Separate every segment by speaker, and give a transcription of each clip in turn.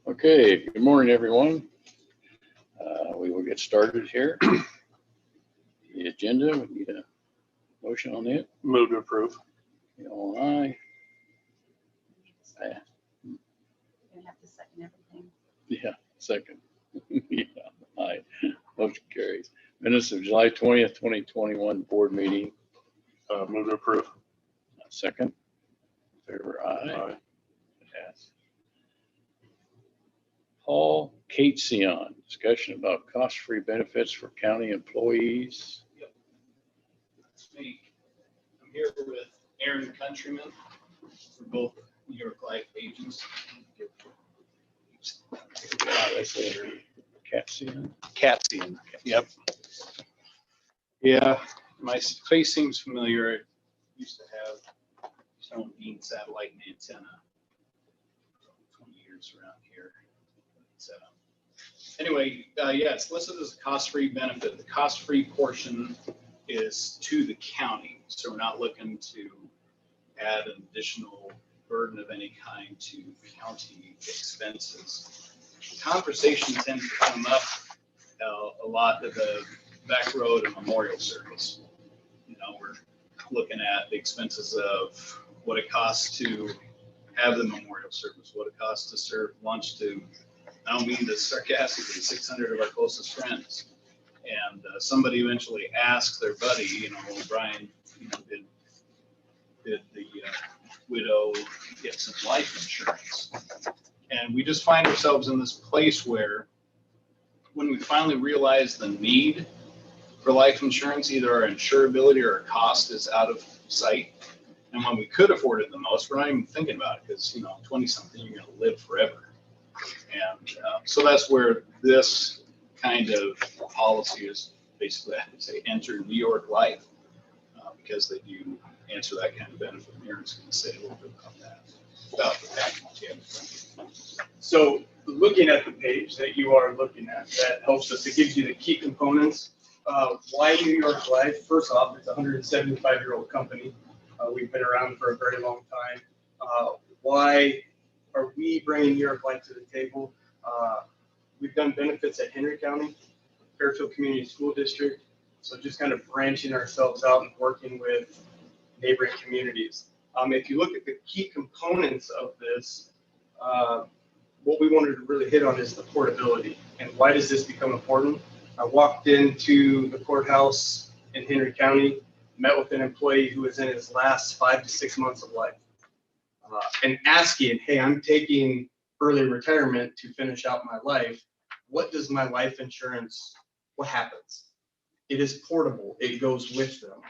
Speaker 1: Okay, good morning, everyone. We will get started here. The agenda, we need a motion on it.
Speaker 2: Move to approve.
Speaker 1: All right.
Speaker 3: You have to second everything.
Speaker 1: Yeah, second. Yeah, aye. Motion carries. Minutes of July 20th, 2021 board meeting.
Speaker 2: Move to approve.
Speaker 1: Second. Favor aye. Yes. Paul Catesion, discussion about cost-free benefits for county employees.
Speaker 4: Yep. That's me. I'm here with Aaron Countryman for both New York Life agents.
Speaker 1: That's a Catesion.
Speaker 4: Catsian. Yep. Yeah, my face seems familiar. I used to have Stone Bean satellite and antenna 20 years around here. So, anyway, yeah, it's listed as a cost-free benefit. The cost-free portion is to the county, so we're not looking to add an additional burden of any kind to county expenses. Conversation tends to come up a lot at the back road and memorial service. You know, we're looking at the expenses of what it costs to have the memorial service, what it costs to serve lunch to, I don't mean this sarcastically, 600 of our closest friends. And somebody eventually asked their buddy, you know, well, Brian, you know, did the widow get some life insurance? And we just find ourselves in this place where when we finally realize the need for life insurance, either our insurability or our cost is out of sight. And when we could afford it the most, we're not even thinking about it because, you know, 20-something, you're going to live forever. And so that's where this kind of policy is basically, I would say, enter New York Life because they do answer that kind of benefit. Aaron's going to say a little bit about that, about the package. Yeah.
Speaker 5: So looking at the page that you are looking at, that helps us. It gives you the key components. Why New York Life? First off, it's a 175-year-old company. We've been around for a very long time. Why are we bringing New York Life to the table? We've done benefits at Henry County, Fairfield Community School District. So just kind of branching ourselves out and working with neighboring communities. If you look at the key components of this, what we wanted to really hit on is the portability. And why does this become important? I walked into the courthouse in Henry County, met with an employee who was in his last 5 to 6 months of life, and asking, hey, I'm taking early retirement to finish out my life. What does my life insurance, what happens? It is portable. It goes with them.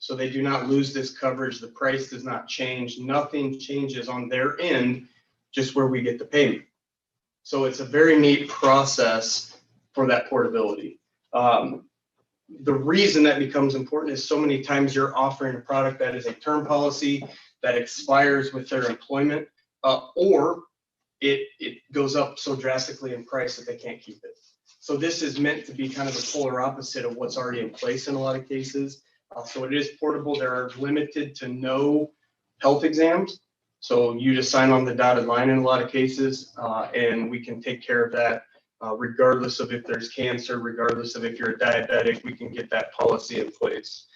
Speaker 5: So they do not lose this coverage. The price does not change. Nothing changes on their end, just where we get the payment. So it's a very neat process for that portability. The reason that becomes important is so many times you're offering a product that is a term policy that expires with their employment, or it goes up so drastically in price that they can't keep it. So this is meant to be kind of the polar opposite of what's already in place in a lot of cases. So it is portable. There are limited to no health exams. So you just sign on the dotted line in a lot of cases, and we can take care of that regardless of if there's cancer, regardless of if you're a diabetic, we can get that policy in place.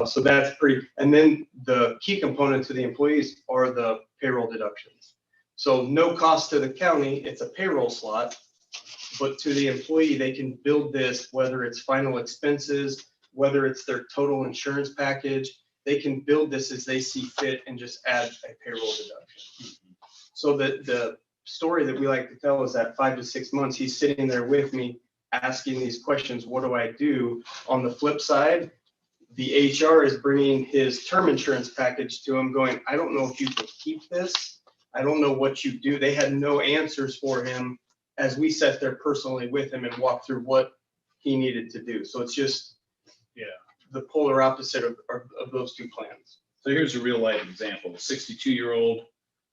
Speaker 5: So that's pretty, and then the key component to the employees are the payroll deductions. So no cost to the county, it's a payroll slot, but to the employee, they can build this, whether it's final expenses, whether it's their total insurance package, they can build this as they see fit and just add a payroll deduction. So the story that we like to tell is that 5 to 6 months, he's sitting there with me asking these questions. What do I do? On the flip side, the HR is bringing his term insurance package to him going, I don't know if you can keep this. I don't know what you do. They had no answers for him as we sat there personally with him and walked through what he needed to do. So it's just, yeah, the polar opposite of those two plans.
Speaker 4: So here's a real life example. A 62-year-old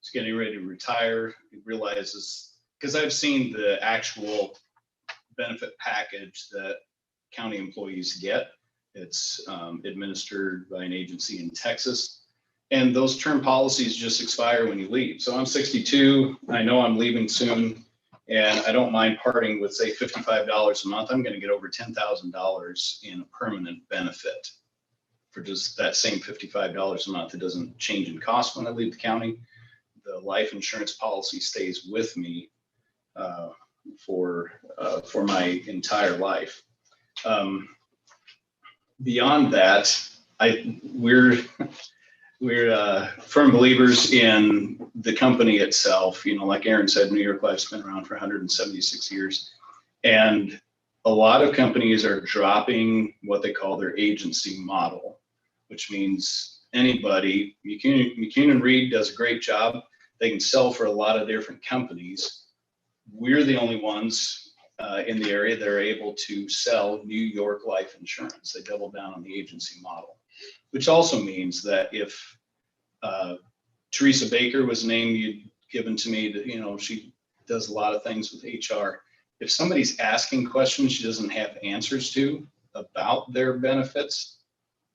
Speaker 4: is getting ready to retire. He realizes, because I've seen the actual benefit package that county employees get. It's administered by an agency in Texas. And those term policies just expire when you leave. So I'm 62. I know I'm leaving soon. and I don't mind parting with, say, $55 a month, I'm gonna get over $10,000 in permanent benefit for just that same $55 a month. It doesn't change in cost when I leave the county. The life insurance policy stays with me for my entire life. Beyond that, we're firm believers in the company itself. You know, like Aaron said, New York Life's been around for 176 years. And a lot of companies are dropping what they call their agency model, which means anybody, McCune & Reed does a great job. They can sell for a lot of different companies. We're the only ones in the area that are able to sell New York life insurance. They double down on the agency model, which also means that if Teresa Baker was a name you'd given to me, that, you know, she does a lot of things with HR. If somebody's asking questions she doesn't have answers to about their benefits,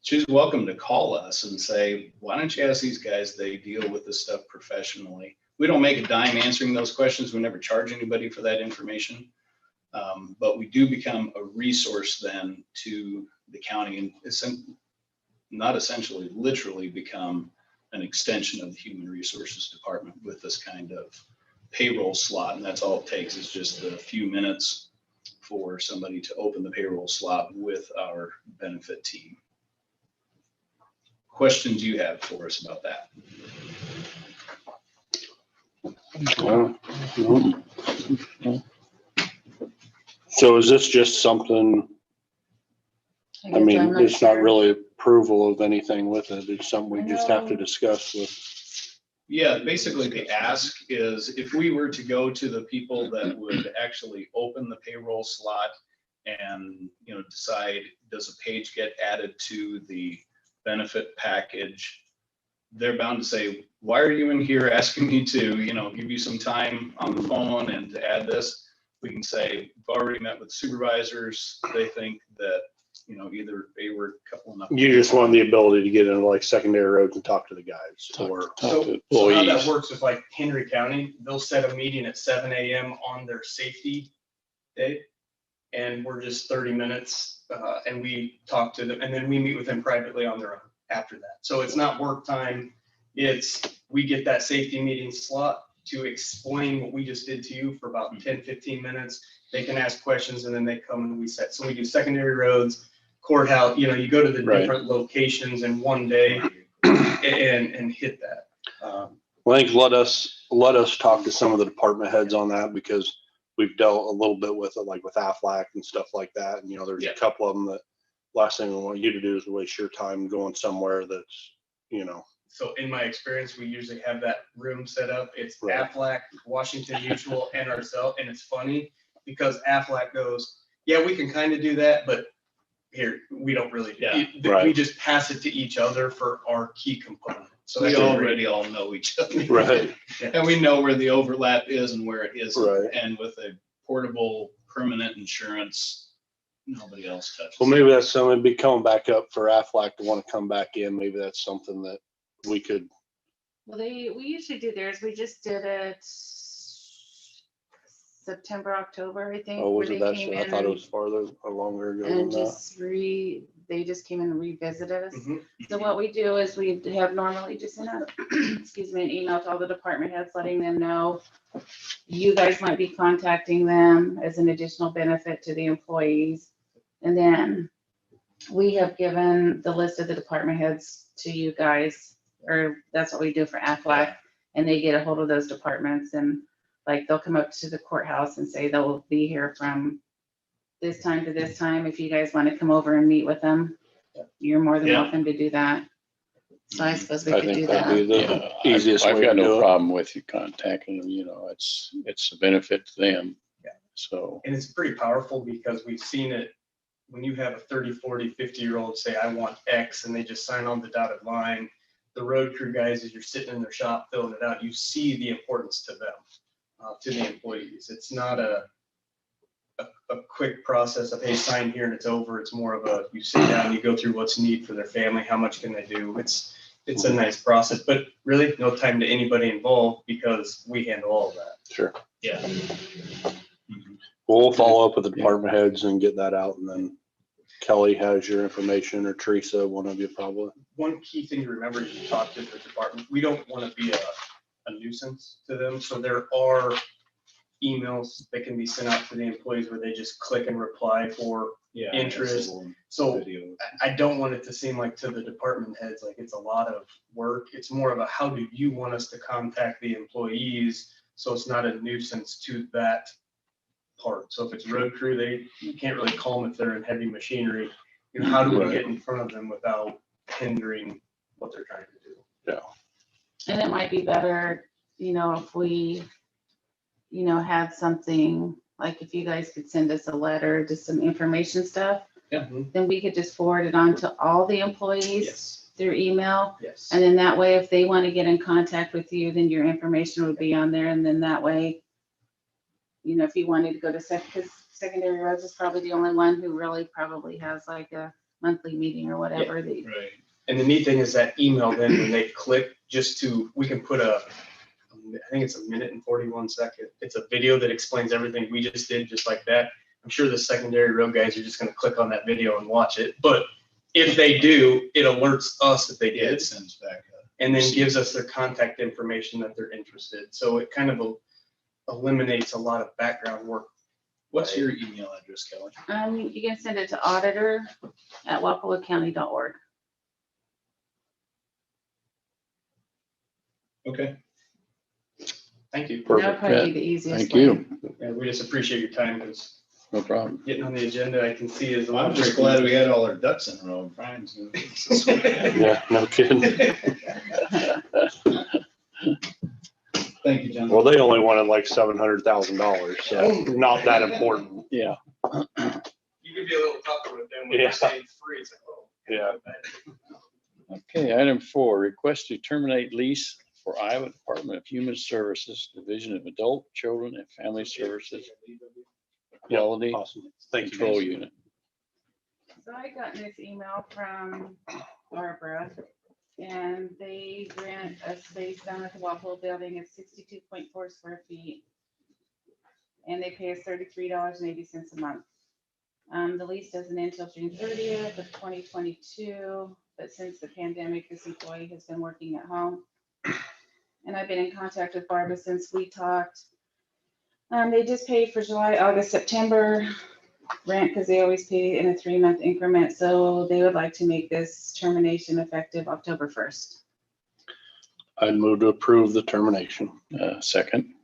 Speaker 4: she's welcome to call us and say, why don't you ask these guys? They deal with this stuff professionally. We don't make a dime answering those questions. We never charge anybody for that information. But we do become a resource then to the county, and not essentially, literally become an extension of the Human Resources Department with this kind of payroll slot. And that's all it takes, is just a few minutes for somebody to open the payroll slot with our benefit team. Questions you have for us about that?
Speaker 2: So is this just something, I mean, it's not really approval of anything with it. It's something we just have to discuss with.
Speaker 4: Yeah, basically the ask is if we were to go to the people that would actually open the payroll slot and, you know, decide, does a page get added to the benefit package, they're bound to say, why are you in here asking me to, you know, give you some time on the phone and to add this? We can say, we've already met with supervisors. They think that, you know, either they were a couple enough.
Speaker 2: You just want the ability to get into like secondary roads and talk to the guys or
Speaker 5: So how that works with like Henry County, they'll set a meeting at 7 a.m. on their safety day. And we're just 30 minutes and we talk to them, and then we meet with them privately on their own after that. So it's not work time. It's, we get that safety meeting slot to explain what we just did to you for about 10, 15 minutes. They can ask questions and then they come and we set. So we do secondary roads, courthouse, you know, you go to the different locations in one day and hit that.
Speaker 2: Well, I think let us talk to some of the department heads on that, because we've dealt a little bit with it, like with Aflac and stuff like that. And, you know, there's a couple of them that last thing we want you to do is waste your time going somewhere that's, you know.
Speaker 5: So in my experience, we usually have that room set up. It's Aflac, Washington Mutual, and ourselves. And it's funny because Aflac goes, yeah, we can kind of do that, but here, we don't really do it. We just pass it to each other for our key component. So
Speaker 4: we already all know each other.
Speaker 2: Right.
Speaker 4: And we know where the overlap is and where it isn't.
Speaker 2: Right.
Speaker 4: And with a portable permanent insurance, nobody else touches.
Speaker 2: Well, maybe that's something, be coming back up for Aflac to want to come back in. Maybe that's something that we could.
Speaker 3: Well, we usually do theirs. We just did it September, October, I think.
Speaker 2: Oh, was
Speaker 3: where
Speaker 2: it
Speaker 3: they
Speaker 2: that?
Speaker 3: came
Speaker 2: I
Speaker 3: in
Speaker 2: thought it was farther or longer ago than
Speaker 3: and
Speaker 2: that.
Speaker 3: just they just came in and revisited us.
Speaker 5: Mhm.
Speaker 3: So what we do is we have normally just sent out, excuse me, an email to all the department heads, letting them know you guys might be contacting them as an additional benefit to the employees. And then we have given the list of the department heads to you guys, or that's what we do for Aflac. And they get a hold of those departments, and like they'll come up to the courthouse and say they'll be here from this time to this time. If you guys want to come over and meet with them, you're more than welcome to do that. So I suppose we could do
Speaker 2: that'd be
Speaker 3: that.
Speaker 2: the easiest
Speaker 1: I've
Speaker 2: way to
Speaker 1: got
Speaker 2: do
Speaker 1: no
Speaker 2: it.
Speaker 1: problem with you contacting them. You know, it's a benefit to them.
Speaker 5: Yeah.
Speaker 1: So.
Speaker 5: And it's pretty powerful because we've seen it when you have a 30, 40, 50-year-old say, I want X, and they just sign on the dotted line. The road crew guys, as you're sitting in their shop filling it out, you see the importance to them, to the employees. It's not a quick process of, hey, sign here and it's over. It's more of a, you sit down, you go through what's needed for their family, how much can they do. It's a nice process, but really no time to anybody involved because we handle all of that.
Speaker 2: Sure.
Speaker 4: Yeah.
Speaker 2: We'll follow up with the department heads and get that out, and then Kelly has your information, or Teresa, one of you probably.
Speaker 5: One key thing to remember as you talk to the department, we don't want to be a nuisance to them. So there are emails that can be sent out to the employees where they just click and reply for interest. So I don't want it to seem like to the department heads, like it's a lot of work. It's more of a, how do you want us to contact the employees? So it's not a nuisance to that part. So if it's road crew, you can't really call them if they're in heavy machinery. You know, how do we get in front of them without hindering what they're trying to do?
Speaker 2: Yeah.
Speaker 3: And it might be better, if we, had something, like if you guys could send us a letter, just some information stuff.
Speaker 1: Yeah.
Speaker 3: Then we could just forward it on to all the employees
Speaker 5: Yes.
Speaker 3: through email.
Speaker 5: Yes.
Speaker 3: And then that way, if they want to get in contact with you, then your information would be on there. And then that way, if you wanted to go to because secondary roads is probably the only one who really probably has like a monthly meeting or whatever.
Speaker 4: Right.
Speaker 5: And the neat thing is that email, then when they click, we can put I think it's 1 minute and 41 seconds. It's a video that explains everything we just did, just like that. I'm sure the secondary road guys are just going to click on that video and watch it. But if they do, it alerts us that they
Speaker 4: Yeah,
Speaker 5: did,
Speaker 4: it sends back up.
Speaker 5: and then gives us their contact information that they're interested. So it kind of eliminates a lot of background work.
Speaker 4: What's your email address, Kelly?
Speaker 3: You can send it to auditor@wapellocounty.org.
Speaker 4: Okay.
Speaker 5: Thank you.
Speaker 3: That would
Speaker 2: Perfect.
Speaker 3: probably be the easiest.
Speaker 1: Thank
Speaker 3: way.
Speaker 1: you.
Speaker 5: Yeah, we just appreciate your time, because
Speaker 1: No problem.
Speaker 5: getting on the agenda, I can see is a
Speaker 4: Well,
Speaker 5: lot.
Speaker 4: I'm just glad we had all our ducks in a row. Brian's.
Speaker 2: Yeah, no kidding.
Speaker 4: Thank you, John.
Speaker 2: Well, they only wanted like $700,000, so not that important.
Speaker 1: Yeah.
Speaker 5: You can be a little tougher with them when
Speaker 2: Yeah.
Speaker 5: they're saying free. It's like, oh.
Speaker 2: Yeah.
Speaker 1: Okay, item 4, request to terminate lease for Iowa Department of Human Services, Division of Adult, Children, and Family Services, Quality
Speaker 2: Awesome. Thank you.
Speaker 1: Control
Speaker 2: guys.
Speaker 1: Unit.
Speaker 3: So I got this email from Barbara, and they rent a space down at the Wapello building at 62.4 square feet. And they pay us $33.80 a month. The lease doesn't end until June 30th of 2022, but since the pandemic, this employee has been working at home. And I've been in contact with Barbara since we talked. They just paid for July, August, September rent, because they always pay in a 3-month increment. So they would like to make this termination effective October 1st.
Speaker 2: I'd move to approve the termination.
Speaker 1: Second,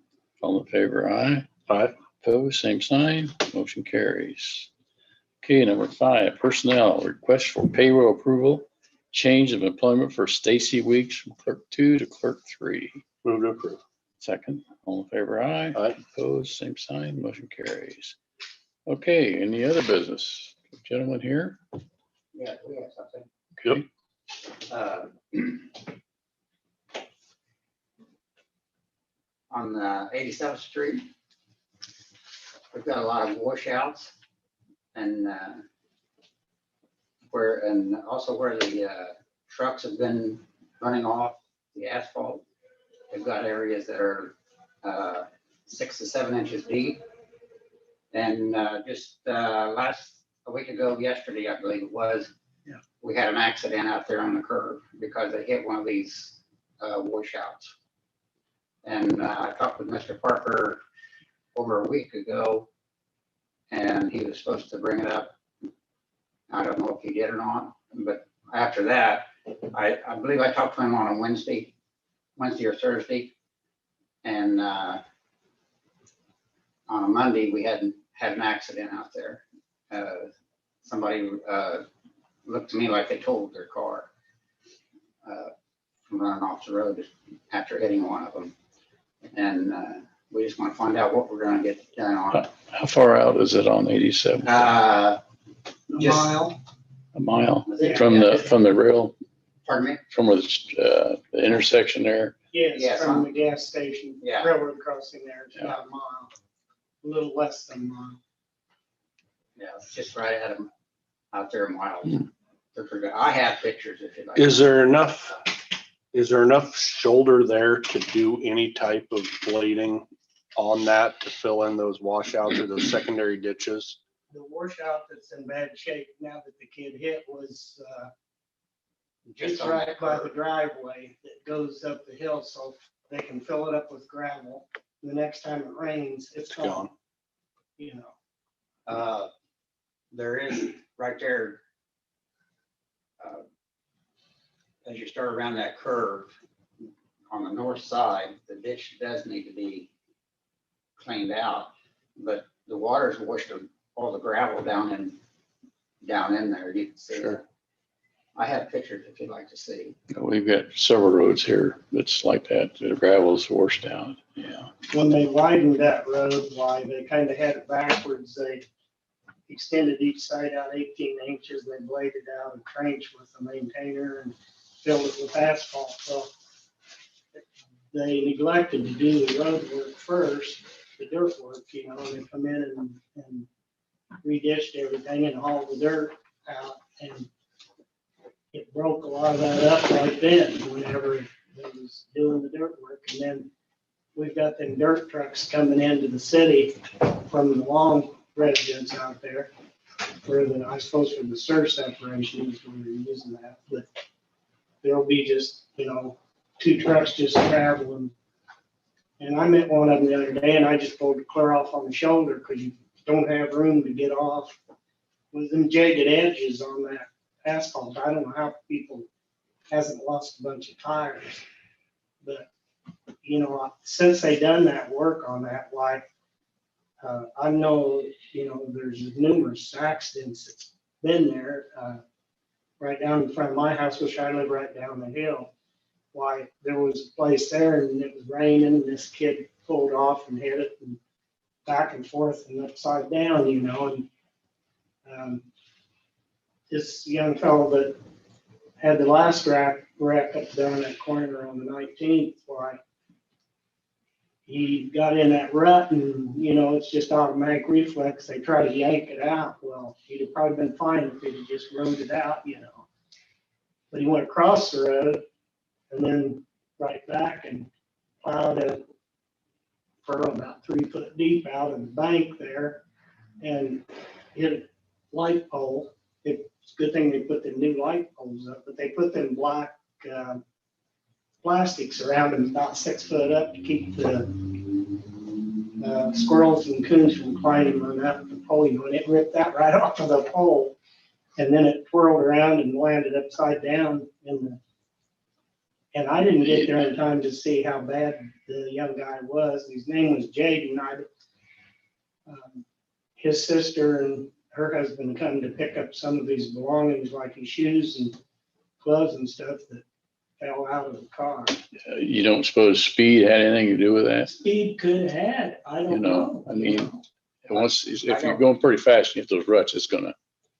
Speaker 1: all in favor, aye.
Speaker 2: Aye.
Speaker 1: Opposed, same sign. Motion carries. Okay, number 5, personnel, request for payroll approval, change of employment for Stacy Weeks from clerk 2 to clerk 3.
Speaker 2: Move to approve.
Speaker 1: Second, all in favor, aye.
Speaker 2: Aye.
Speaker 1: Opposed, same sign. Motion carries. Okay, any other business? Gentlemen here?
Speaker 6: Yeah, we have something.
Speaker 2: Yep.
Speaker 6: On 87th Street, we've got a lot of washouts, and also where the trucks have been running off the asphalt. They've got areas that are 6 to 7 inches deep. And just a week ago, yesterday, I believe it was,
Speaker 1: Yeah.
Speaker 6: we had an accident out there on the curb because they hit one of these washouts. And I talked with Mr. Parker over a week ago, and he was supposed to bring it up. I don't know if he did or not, but after that, I believe I talked to him on a Wednesday or Thursday. And on a Monday, we had an accident out there. Somebody looked to me like they totaled their car from running off the road after hitting one of them. And we just want to find out what we're going to get done on it.
Speaker 1: How far out is it on 87?
Speaker 6: Just-
Speaker 1: A mile
Speaker 6: Yeah.
Speaker 1: from the rail,
Speaker 6: Pardon me?
Speaker 1: from where the intersection there?
Speaker 6: Yes,
Speaker 7: Yes, from the gas station,
Speaker 6: Yeah.
Speaker 7: railroad crossing there, it's
Speaker 1: Yeah.
Speaker 7: about a mile, a little less than a mile.
Speaker 6: Yeah, it's just right at them out there in Wild.
Speaker 1: Hmm.
Speaker 6: I have pictures if you'd like.
Speaker 2: Is there enough shoulder there to do any type of blading on that to fill in those washouts or those secondary ditches?
Speaker 7: The washout that's in bad shape now that the kid hit was,
Speaker 6: Just
Speaker 7: just
Speaker 6: on
Speaker 7: right
Speaker 6: that
Speaker 7: by
Speaker 6: curve.
Speaker 7: the driveway that goes up the hill, so they can fill it up with gravel. The next time it rains, it's gone, you know.
Speaker 6: There is right there. As you start around that curve on the north side, the ditch does need to be cleaned out, but the water's washed all the gravel down in there. You can see
Speaker 1: Sure.
Speaker 6: it. I have pictures if you'd like to see.
Speaker 1: We've got several roads here that's like that. The gravel's washed down. Yeah.
Speaker 7: When they widened that road, why, they kind of had it backwards. They extended each side out 18 inches, they bladed out a trench with a maintainer and filled it with asphalt. So they neglected to do the road work first, the dirt work, you know, and they come in and redished everything and hauled the dirt out, and it broke a lot of that up right then, whenever they was doing the dirt work. And then we've got them dirt trucks coming into the city from the long residents out there, for the, I suppose for the surge separations, when they're using that, but there'll be just, you know, 2 trucks just traveling. And I met one of them the other day, and I just pulled the clear off on the shoulder because you don't have room to get off with them jagged edges on that asphalt. I don't know how people hasn't lost a bunch of tires, but you know, since they done that work on that, why, I know, you know, there's numerous accidents that's been there, right down in front of my house, which I live right down the hill. Why, there was a place there and it was raining and this kid pulled off and hit it and back and forth and upside down, you know, and this young fellow that had the last wreck up down that corner on the 19th, why, he got in that rut and, you know, it's just automatic reflex. They try to yank it out. Well, he'd have probably been fine if he'd just rode it out, you know. But he went across the road and then right back and plowed a furrow about 3 foot deep out in the bank there and hit a light pole. It's a good thing they put the new light poles up, but they put them black plastics around them about 6 foot up to keep the squirrels and coons from climbing on up the pole. You know, and it ripped that right off of the pole, and then it twirled around and landed upside down in the. And I didn't get there in time to see how bad the young guy was. His name was Jaden. His sister and her husband come to pick up some of his belongings, like his shoes and clothes and stuff that fell out of the car.
Speaker 1: You don't suppose speed had anything to do with that?
Speaker 7: Speed could have had, I
Speaker 1: You
Speaker 7: don't
Speaker 1: know,
Speaker 7: know.
Speaker 1: I mean, once, if you're going pretty fast and you hit those ruts, it's gonna,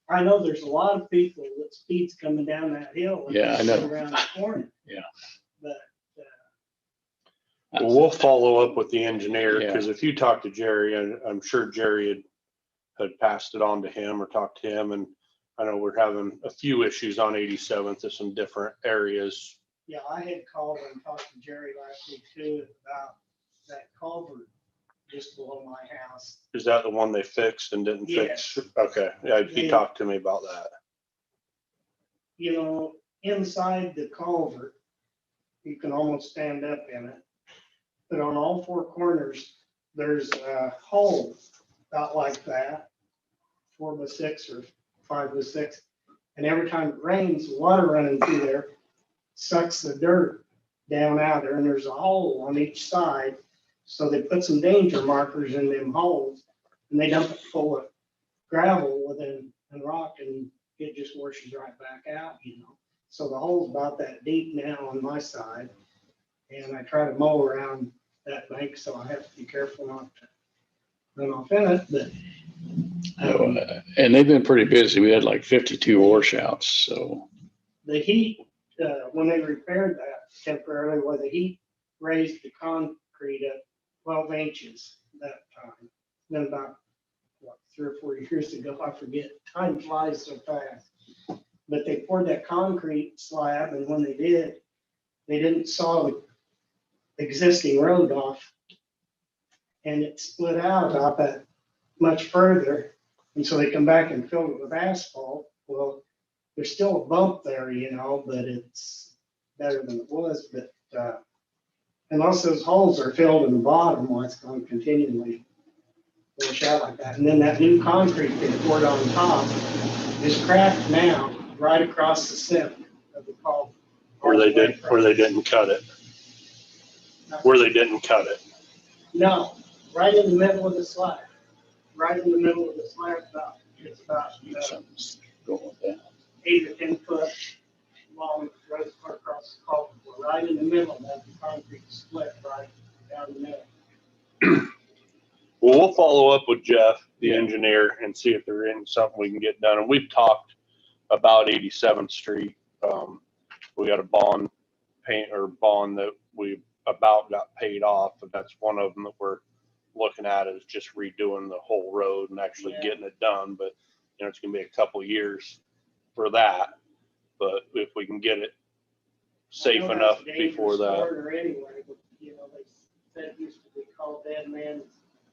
Speaker 7: I know there's a lot of people that speeds coming down that hill. and
Speaker 1: Yeah, I know.
Speaker 7: Around the corner.
Speaker 1: Yeah.
Speaker 7: But,
Speaker 2: Well, we'll follow up with the engineer,
Speaker 1: Yeah.
Speaker 2: because if you talk to Jerry, and I'm sure Jerry had passed it on to him or talked to him, and I know we're having a few issues on 87th in some different areas.
Speaker 7: yeah, I had called and talked to Jerry last week too about that culvert just below my house.
Speaker 2: Is that the one they fixed and didn't fix? Okay, yeah, he
Speaker 7: They-
Speaker 2: talked to me about that.
Speaker 7: You know, inside the culvert, you can almost stand up in it. But on all 4 corners, there's a hole about like that, 4 by 6 or 5 by 6. And every time it rains, water running through there sucks the dirt down out there, and there's a hole on each side. So they put some danger markers in them holes, and they dump it full of gravel and rock, and it just washes right back out, you know. So the hole's about that deep now on my side, and I try to mow around that bank, so I have to be careful not to run off in it, but.
Speaker 1: and they've been pretty busy. We had like 52 washouts, so.
Speaker 7: The heat, when they repaired that temporarily, where the heat raised the concrete up 12 inches that time. Then about, what, 3 or 4 years ago, I forget, time flies so fast. But they poured that concrete slab, and when they did, they didn't saw the existing road off and it split out up at much further. And so they come back and filled it with asphalt. Well, there's still a bump there, you know, but it's better than it was. But unless those holes are filled in the bottom, well, it's going to continually wash out like that. And then that new concrete they poured on top is cracked now right across the center of the culvert.
Speaker 2: Where they didn't cut it. Where they didn't cut it.
Speaker 7: No, right in the middle of the slab. Right in the middle of the slab, it's about
Speaker 1: Something's going down.
Speaker 7: 8 or 10 foot long, right across the culvert. Right in the middle of that, the concrete split right down the middle.
Speaker 2: Well, we'll follow up with Jeff, the
Speaker 1: Yeah.
Speaker 2: engineer, and see if there is something we can get done. And we've talked about 87th Street. We got a bond that we about got paid off, but that's one of them that we're looking at is just redoing the whole road and actually getting it done. But, you know, it's gonna be a couple of years for that. But if we can get it safe
Speaker 7: I know
Speaker 2: enough
Speaker 7: that's a dangerous
Speaker 2: before that.
Speaker 7: corner anyway, but, you know, they said it used to be called Dead Man's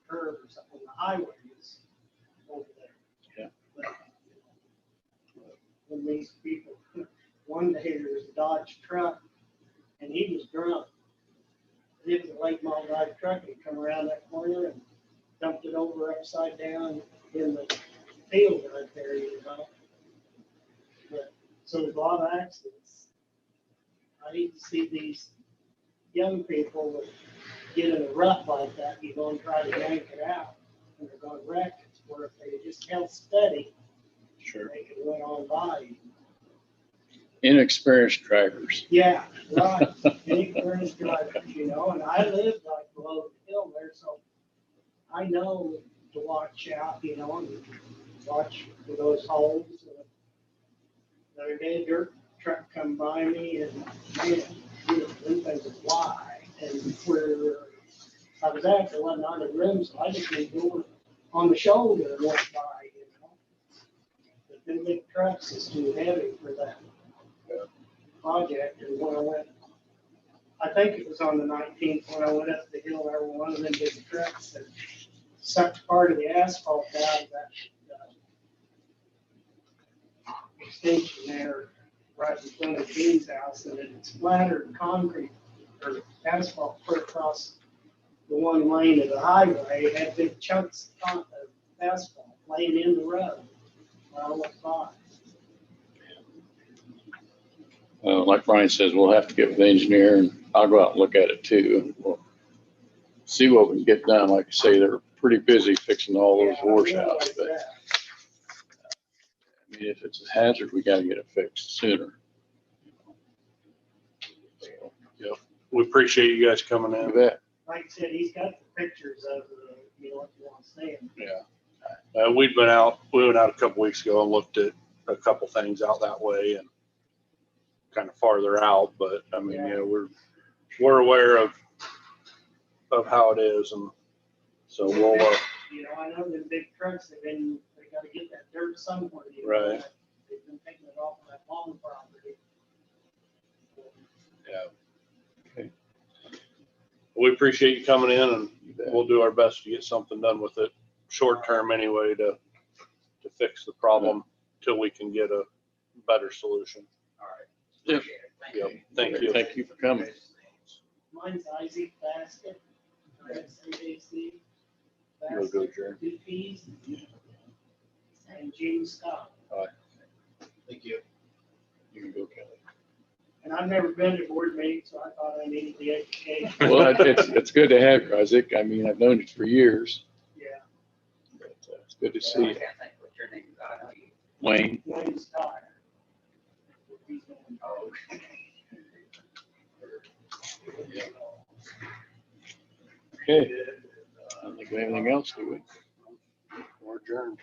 Speaker 7: Curve or something. The highway is over there.
Speaker 1: Yeah.
Speaker 7: But, you know, when these people, one day there was a Dodge truck and he was drunk. It was a late model Dodge truck. He come around that corner and dumped it over upside down in the field right there, you know. But, so there's a lot of accidents. I need to see these young people that get in a rut like that, you go and try to yank it out, and they're going to wreck it. Where if they just held steady,
Speaker 1: Sure.
Speaker 7: they could went on by you.
Speaker 1: Inexperienced drivers.
Speaker 7: Yeah, right. Inexperienced drivers, you know, and I live like below the hill there, so I know to watch out, you know, and watch for those holes. The other day, a dirt truck come by me and, man, them things would fly. And where I was at, there wasn't on the rim, so I just went over on the shoulder and went by, you know. But them big trucks is too heavy for that project. And when I went, I think it was on the 19th, when I went up the hill, there was one of them big trucks that sucked part of the asphalt out of that extension there right in front of Dean's house, and it splattered concrete or asphalt put across the one lane of the highway. It had big chunks of asphalt laying in the road when I went by.
Speaker 1: Like Brian says, we'll have to get with the engineer and I'll go out and look at it too. And we'll see what we can get done. Like I say, they're pretty busy fixing all those
Speaker 7: Yeah, I
Speaker 1: washouts,
Speaker 7: realize
Speaker 1: but
Speaker 7: that.
Speaker 1: I mean, if it's a hazard, we gotta get it fixed sooner.
Speaker 2: Yep. We appreciate you guys coming
Speaker 1: You
Speaker 2: in.
Speaker 1: bet.
Speaker 7: Like I said, he's got the pictures of, you know, if you want to see them.
Speaker 2: Yeah. We went out a couple weeks ago and looked at a couple things out that way and kind of farther out, but I mean,
Speaker 7: Yeah.
Speaker 2: we're aware of how it is, and so we'll,
Speaker 7: You know, I know the big trucks, they gotta get that dirt somewhere. You know,
Speaker 2: Right.
Speaker 7: They've been taking it off of that long property.
Speaker 2: we appreciate you coming in, and
Speaker 1: You bet.
Speaker 2: we'll do our best to get something done with it, short term anyway, to fix the problem till we can get a better solution.
Speaker 6: All right.
Speaker 1: Yep.
Speaker 6: Appreciate it. Thank
Speaker 2: Yep.
Speaker 6: you.
Speaker 2: Thank you.
Speaker 1: Thank you for coming.
Speaker 7: Mine's Isaac Basket. SABC.
Speaker 2: Go, Jerry.
Speaker 7: 2 Ps. And Gene Scott.
Speaker 4: Thank you.
Speaker 1: You can go, Kelly.
Speaker 7: And I've never been to board meetings, so I thought I needed the education.
Speaker 1: Well, it's good to have you, Isaac. I mean, I've known you for years,
Speaker 7: Yeah,
Speaker 1: but it's good to
Speaker 6: I
Speaker 1: see you.
Speaker 6: can't think what your name is. I know you.
Speaker 1: Wayne.
Speaker 7: Wayne Scott.
Speaker 6: Oh.
Speaker 1: Okay. I don't think we have anything else, do we?
Speaker 2: We're adjourned.